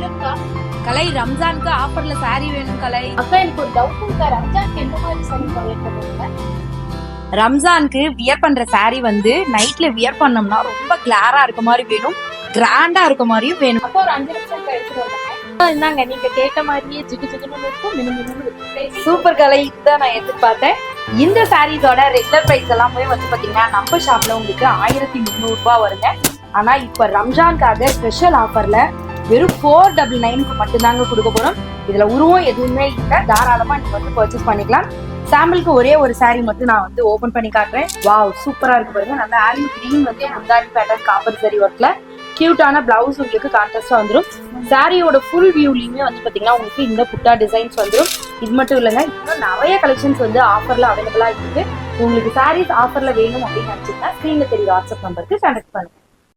சொல்லுங்கக்கா. கலை, ரம்ஜானுக்கு ஆஃபர்ல சாரி வேணும் கலை. அக்கா எனக்கு ஒரு டவுட் இருக்கா, ரம்ஜானுக்கு எந்த மாதிரி சாரி ப்ரொவைட் பண்ணுவீங்க? ரம்ஜானுக்கு வியர் பண்ற சாரி வந்து நைட்ல வியர் பண்ணோம்னா ரொம்ப கிளாரா இருக்க மாதிரி வேணும், கிராண்டா இருக்க மாதிரியும் வேணும். அப்போ ஒரு 5 நிமிஷம் கழிச்சு வருவாங்க. இந்தாங்க, நீங்க கேட்ட மாதிரியே ஜிகு ஜிகுன்னு இருக்கும், மினுமினு இருக்கும். சூப்பர் கலை, இதுதான் நான் எதிர்பார்த்தேன். இந்த சாரீஸோட ரெகுலர் பிரைஸ் எல்லாமே வந்து பாத்தீங்கன்னா நம்ம ஷாப்ல உங்களுக்கு 1300 ரூபாய் வருங்க. ஆனா இப்ப ரம்ஜானுக்காக ஸ்பெஷல் ஆஃபர்ல வெறும் 499க்கு மட்டும்தாங்க கொடுக்க போறோம். இதுல உருவம் எதுவுமே இல்லை, தாராளமா நீங்க வந்து பர்ச்சேஸ் பண்ணிக்கலாம். சாம்பிளுக்கு ஒரே ஒரு சாரி மட்டும் நான் வந்து ஓபன் பண்ணி காட்டுறேன். வாவ், சூப்பரா இருக்கு பாருங்க. நல்ல ஆலிவ் கிரீன் வந்து முந்தானி பேட்டர்ன் காப்பர் சரி ஒர்க்ல கியூட்டான பிளவுஸ் உங்களுக்கு கான்ட்ராஸ்டா வந்துடும். சாரியோட ஃபுல் வியூலயுமே வந்து பாத்தீங்கன்னா உங்களுக்கு இந்த புட்டா டிசைன்ஸ் வந்துடும். இது மட்டும் இல்லைங்க, இன்னும் நிறைய கலெக்ஷன்ஸ் வந்து ஆஃபர்ல அவைலபிளா இருக்கு. உங்களுக்கு சாரீஸ் ஆஃபர்ல வேணும் அப்படின்னு நினைச்சீங்கன்னா ஸ்கிரீன்ல தெரிய வாட்ஸ்அப் நம்பருக்கு கான்டாக்ட் பண்ணுங்க.